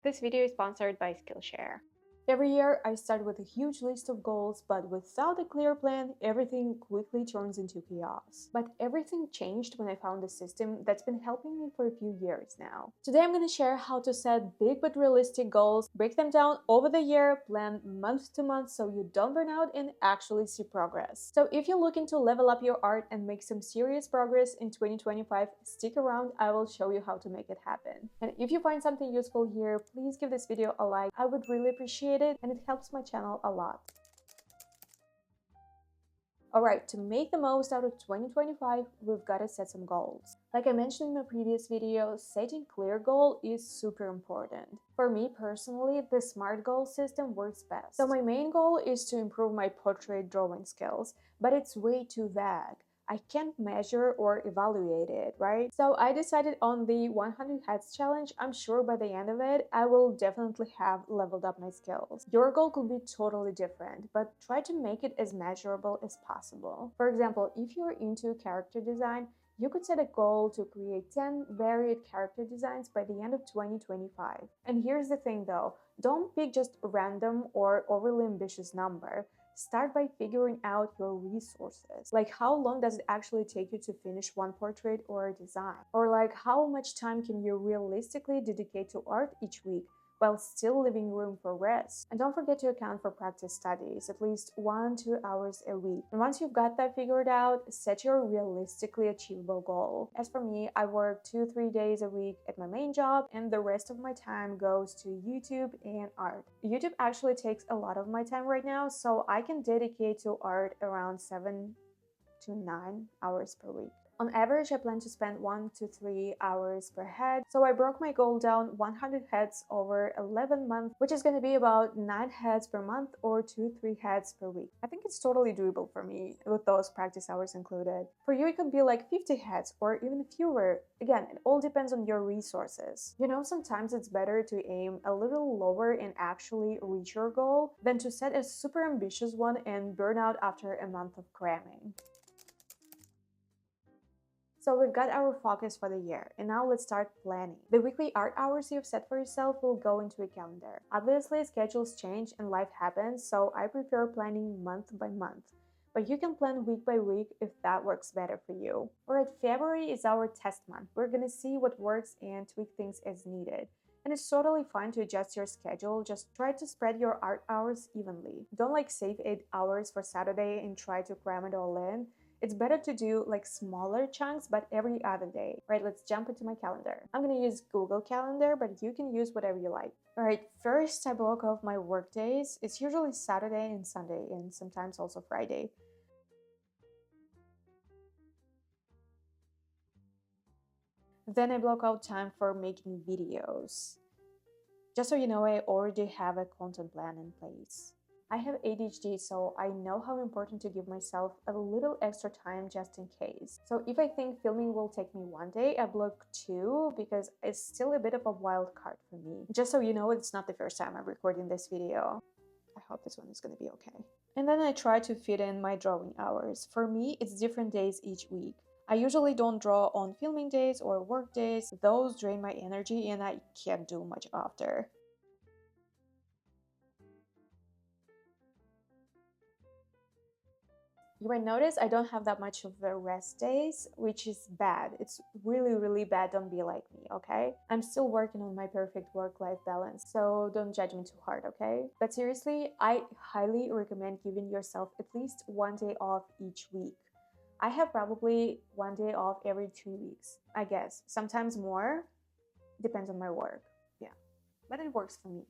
This video is sponsored by Skillshare. Every year, I start with a huge list of goals, but without a clear plan, everything quickly turns into chaos. But everything changed when I found a system that's been helping me for a few years now. Today, I'm going to share how to set big but realistic goals, break them down over the year, plan month to month so you don't burn out and actually see progress. So if you're looking to level up your art and make some serious progress in 2025, stick around, I will show you how to make it happen. And if you find something useful here, please give this video a like. I would really appreciate it, and it helps my channel a lot. Alright, to make the most out of 2025, we've got to set some goals. Like I mentioned in my previous video, setting clear goal is super important. For me personally, the SMART goal system works best. So my main goal is to improve my portrait drawing skills, but it's way too vague. I can't measure or evaluate it, right? So I decided on the 100 heads challenge. I'm sure by the end of it, I will definitely have leveled up my skills. Your goal could be totally different, but try to make it as measurable as possible. For example, if you're into character design, you could set a goal to create 10 varied character designs by the end of 2025. And here's the thing though, don't pick just a random or overly ambitious number. Start by figuring out your resources. Like how long does it actually take you to finish one portrait or a design? Or like how much time can you realistically dedicate to art each week while still leaving room for rest? And don't forget to account for practice studies, at least 1-2 hours a week. And once you've got that figured out, set your realistically achievable goal. As for me, I work 2-3 days a week at my main job, and the rest of my time goes to YouTube and art. YouTube actually takes a lot of my time right now, so I can dedicate to art around 7 to 9 hours per week. On average, I plan to spend 1 to 3 hours per head, so I broke my goal down 100 heads over 11 months, which is going to be about 9 heads per month or 2-3 heads per week. I think it's totally doable for me, with those practice hours included. For you, it could be like 50 heads or even fewer. Again, it all depends on your resources. You know, sometimes it's better to aim a little lower and actually reach your goal than to set a super ambitious one and burn out after a month of cramming. So we've got our focus for the year, and now let's start planning. The weekly art hours you've set for yourself will go into a calendar. Obviously, schedules change and life happens, so I prefer planning month by month. But you can plan week by week if that works better for you. Alright, February is our test month. We're gonna see what works and tweak things as needed. And it's totally fine to adjust your schedule, just try to spread your art hours evenly. Don't like save 8 hours for Saturday and try to cram it all in. It's better to do like smaller chunks, but every other day. Right, let's jump into my calendar. I'm gonna use Google Calendar, but you can use whatever you like. Alright, first I block off my work days. It's usually Saturday and Sunday, and sometimes also Friday. Then I block out time for making videos. Just so you know, I already have a content plan in place. I have ADHD, so I know how important to give myself a little extra time just in case. So if I think filming will take me 1 day, I block 2 because it's still a bit of a wild card for me. Just so you know, it's not the first time I'm recording this video. I hope this one is gonna be okay. And then I try to fit in my drawing hours. For me, it's different days each week. I usually don't draw on filming days or work days. Those drain my energy and I can't do much after. You might notice I don't have that much of the rest days, which is bad. It's really bad. Don't be like me, okay? I'm still working on my perfect work-life balance, so don't judge me too hard, okay? But seriously, I highly recommend giving yourself at least 1 day off each week. I have probably 1 day off every 2 weeks, I guess. Sometimes more, depends on my work. Yeah, but it works for me.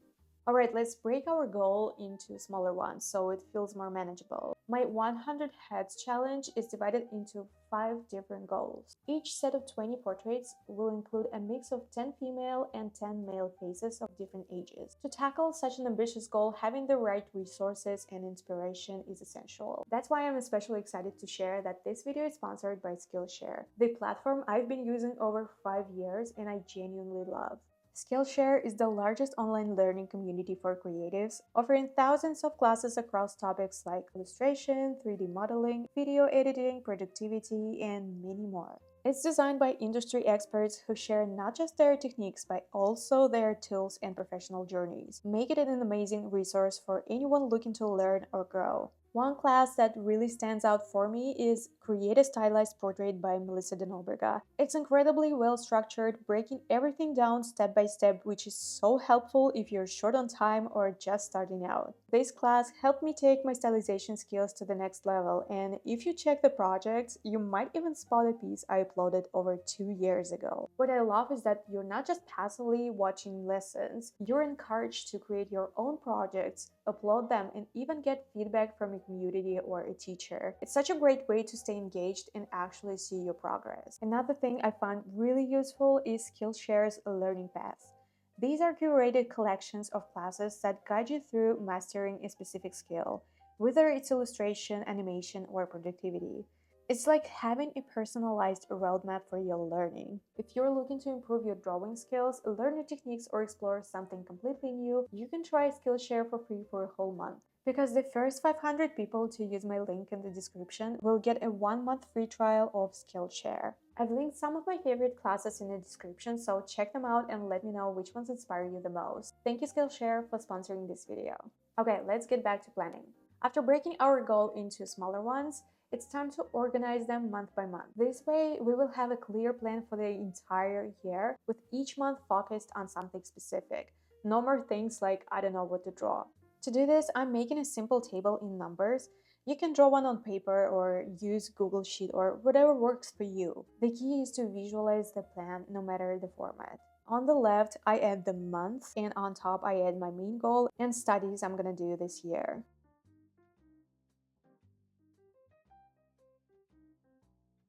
Alright, let's break our goal into smaller ones so it feels more manageable. My 100 heads challenge is divided into 5 different goals. Each set of 20 portraits will include a mix of 10 female and 10 male faces of different ages. To tackle such an ambitious goal, having the right resources and inspiration is essential. That's why I'm especially excited to share that this video is sponsored by Skillshare, the platform I've been using over 5 years and I genuinely love. Skillshare is the largest online learning community for creatives, offering thousands of classes across topics like illustration, 3D modeling, video editing, productivity, and many more. It's designed by industry experts who share not just their techniques but also their tools and professional journeys, making it an amazing resource for anyone looking to learn or grow. One class that really stands out for me is Create a Stylized Portrait by Melissa de Nobrega. It's incredibly well structured, breaking everything down step by step, which is so helpful if you're short on time or just starting out. This class helped me take my stylization skills to the next level, and if you check the projects, you might even spot a piece I uploaded over 2 years ago. What I love is that you're not just passively watching lessons, you're encouraged to create your own projects, upload them, and even get feedback from a community or a teacher. It's such a great way to stay engaged and actually see your progress. Another thing I found really useful is Skillshare's Learning Paths. These are curated collections of classes that guide you through mastering a specific skill, whether it's illustration, animation, or productivity. It's like having a personalized roadmap for your learning. If you're looking to improve your drawing skills, learn new techniques, or explore something completely new, you can try Skillshare for free for a whole month. Because the first 500 people to use my link in the description will get a 1-month free trial of Skillshare. I've linked some of my favorite classes in the description, so check them out and let me know which ones inspire you the most. Thank you Skillshare for sponsoring this video. Okay, let's get back to planning. After breaking our goal into smaller ones, it's time to organize them month by month. This way, we will have a clear plan for the entire year, with each month focused on something specific. No more things like, I don't know what to draw. To do this, I'm making a simple table in numbers. You can draw one on paper or use Google Sheet or whatever works for you. The key is to visualize the plan no matter the format. On the left, I add the month, and on top, I add my main goal and studies I'm gonna do this year.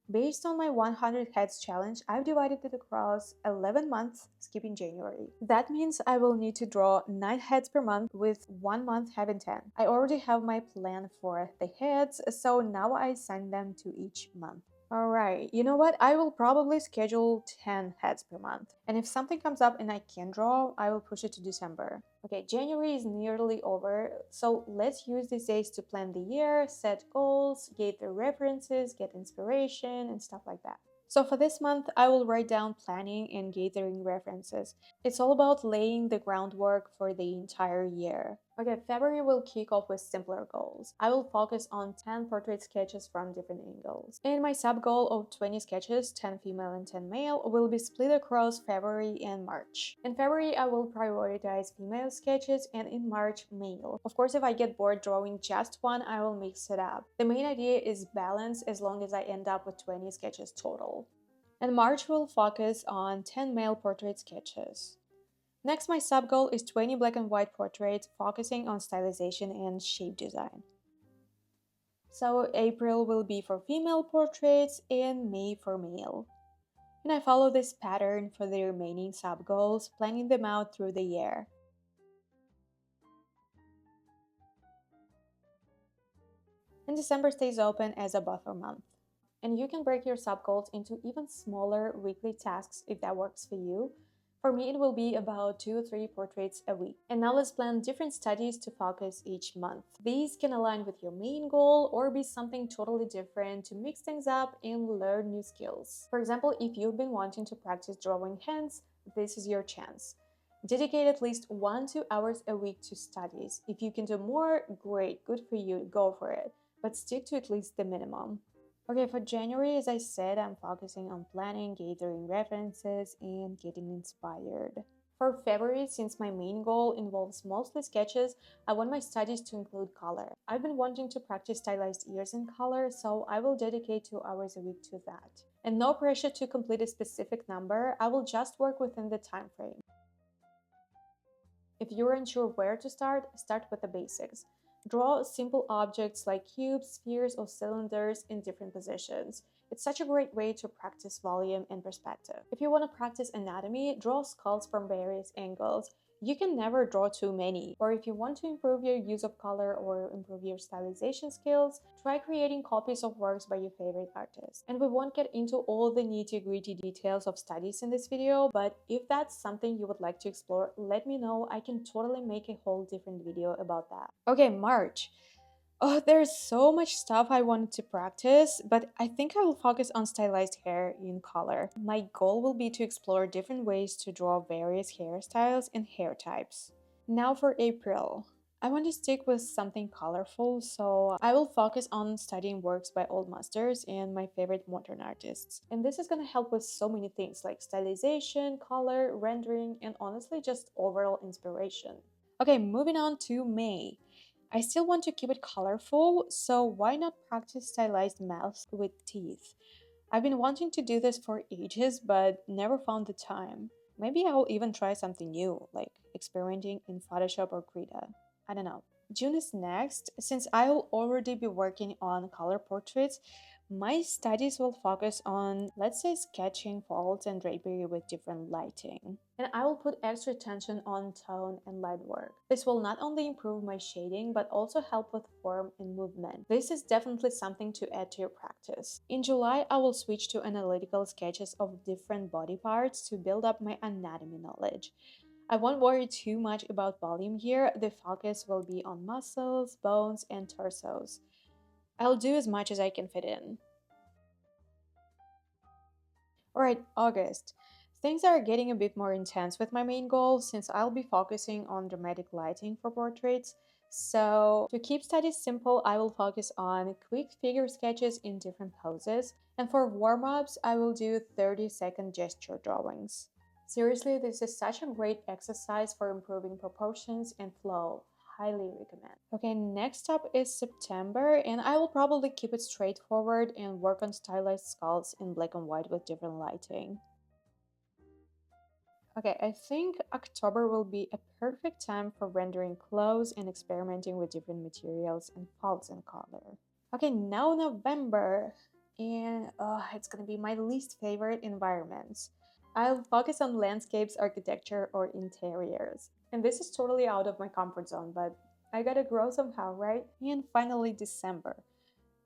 Based on my 100 heads challenge, I've divided it across 11 months, skipping January. That means I will need to draw 9 heads per month, with 1 month having 10. I already have my plan for the heads, so now I assign them to each month. Alright, you know what? I will probably schedule 10 heads per month. And if something comes up and I can draw, I will push it to December. Okay, January is nearly over, so let's use these days to plan the year, set goals, gather references, get inspiration, and stuff like that. So for this month, I will write down planning and gathering references. It's all about laying the groundwork for the entire year. Okay, February will kick off with simpler goals. I will focus on 10 portrait sketches from different angles. And my sub goal of 20 sketches, 10 female and 10 male, will be split across February and March. In February, I will prioritize female sketches, and in March, male. Of course, if I get bored drawing just one, I will mix it up. The main idea is balance as long as I end up with 20 sketches total. And March will focus on 10 male portrait sketches. Next, my sub-goal is 20 black and white portraits, focusing on stylization and shape design. So April will be for female portraits and May for male. And I follow this pattern for the remaining sub-goals, planning them out through the year. And December stays open as a buffer month. And you can break your sub-goals into even smaller weekly tasks if that works for you. For me, it will be about 2 or 3 portraits a week. And now let's plan different studies to focus each month. These can align with your main goal or be something totally different to mix things up and learn new skills. For example, if you've been wanting to practice drawing hands, this is your chance. Dedicate at least 1-2 hours a week to studies. If you can do more, great, good for you, go for it. But stick to at least the minimum. Okay, for January, as I said, I'm focusing on planning, gathering references, and getting inspired. For February, since my main goal involves mostly sketches, I want my studies to include color. I've been wanting to practice stylized ears in color, so I will dedicate 2 hours a week to that. And no pressure to complete a specific number, I will just work within the time frame. If you're unsure where to start with the basics. Draw simple objects like cubes, spheres, or cylinders in different positions. It's such a great way to practice volume and perspective. If you want to practice anatomy, draw skulls from various angles. You can never draw too many. Or if you want to improve your use of color or improve your stylization skills, try creating copies of works by your favorite artists. And we won't get into all the nitty-gritty details of studies in this video, but if that's something you would like to explore, let me know. I can totally make a whole different video about that. Okay, March. Oh, there's so much stuff I wanted to practice, but I think I will focus on stylized hair in color. My goal will be to explore different ways to draw various hairstyles and hair types. Now for April. I want to stick with something colorful, so I will focus on studying works by old masters and my favorite modern artists. And this is going to help with so many things like stylization, color, rendering, and honestly just overall inspiration. Okay, moving on to May. I still want to keep it colorful, so why not practice stylized mouths with teeth? I've been wanting to do this for ages, but never found the time. Maybe I'll even try something new, like experimenting in Photoshop or Krita. I don't know. June is next. Since I'll already be working on color portraits, my studies will focus on, let's say, sketching folds and drapery with different lighting. And I will put extra attention on tone and light work. This will not only improve my shading, but also help with form and movement. This is definitely something to add to your practice. In July, I will switch to analytical sketches of different body parts to build up my anatomy knowledge. I won't worry too much about volume here, the focus will be on muscles, bones, and torsos. I'll do as much as I can fit in. Alright, August. Things are getting a bit more intense with my main goal since I'll be focusing on dramatic lighting for portraits. So, to keep studies simple, I will focus on quick figure sketches in different poses, and for warm ups, I will do 30-second gesture drawings. Seriously, this is such a great exercise for improving proportions and flow. Highly recommend. Okay, next up is September, and I will probably keep it straightforward and work on stylized skulls in black and white with different lighting. Okay, I think October will be a perfect time for rendering clothes and experimenting with different materials and fonts and color. Okay, now November, and it's gonna be my least favorite environments. I'll focus on landscapes, architecture, or interiors. And this is totally out of my comfort zone, but I gotta grow somehow, right? And finally, December.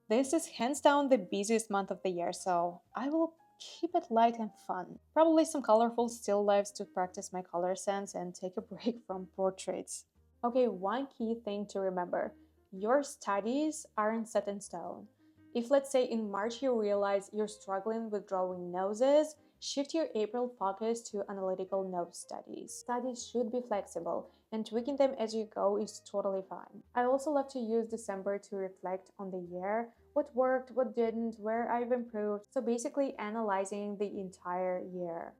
This is hands down the busiest month of the year, so I will keep it light and fun. Probably some colorful still lifes to practice my color sense and take a break from portraits. Okay, one key thing to remember, your studies aren't set in stone. If, let's say, in March you realize you're struggling with drawing noses, shift your April focus to analytical nose studies. Studies should be flexible, and tweaking them as you go is totally fine. I also love to use December to reflect on the year, what worked, what didn't, where I've improved. So basically analyzing the entire year.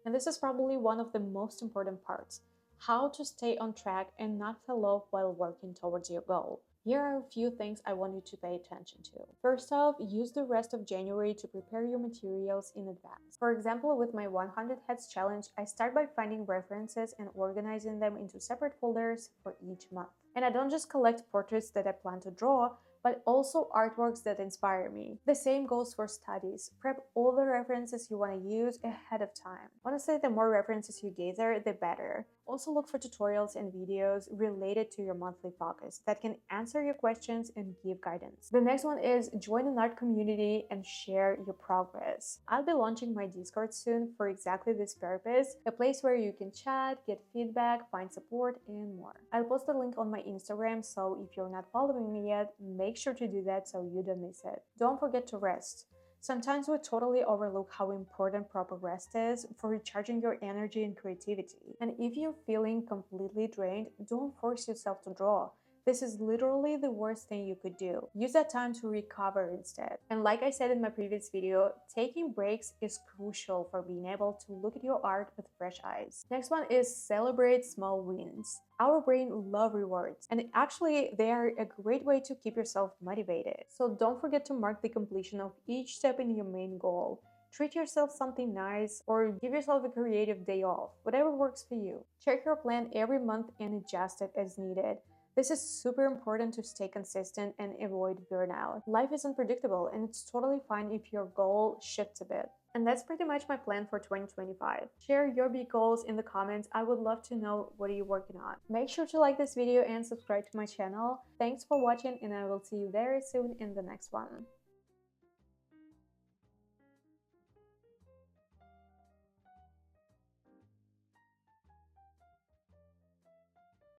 And this is probably one of the most important parts, how to stay on track and not fall off while working towards your goal. Here are a few things I want you to pay attention to. First off, use the rest of January to prepare your materials in advance. For example, with my 100 Heads challenge, I start by finding references and organizing them into separate folders for each month. And I don't just collect portraits that I plan to draw, but also artworks that inspire me. The same goes for studies. Prep all the references you want to use ahead of time. Honestly, the more references you gather, the better. Also look for tutorials and videos related to your monthly focus that can answer your questions and give guidance. The next one is join an art community and share your progress. I'll be launching my Discord soon for exactly this purpose, a place where you can chat, get feedback, find support, and more. I'll post a link on my Instagram, so if you're not following me yet, make sure to do that so you don't miss it. Don't forget to rest. Sometimes we totally overlook how important proper rest is for recharging your energy and creativity. And if you're feeling completely drained, don't force yourself to draw. This is literally the worst thing you could do. Use that time to recover instead. And like I said in my previous video, taking breaks is crucial for being able to look at your art with fresh eyes. Next one is celebrate small wins. Our brain love rewards, and actually they are a great way to keep yourself motivated. So don't forget to mark the completion of each step in your main goal. Treat yourself something nice or give yourself a creative day off, whatever works for you. Check your plan every month and adjust it as needed. This is super important to stay consistent and avoid burnout. Life is unpredictable, and it's totally fine if your goal shifts a bit. And that's pretty much my plan for 2025. Share your big goals in the comments. I would love to know what are you working on. Make sure to like this video and subscribe to my channel. Thanks for watching, and I will see you very soon in the next one.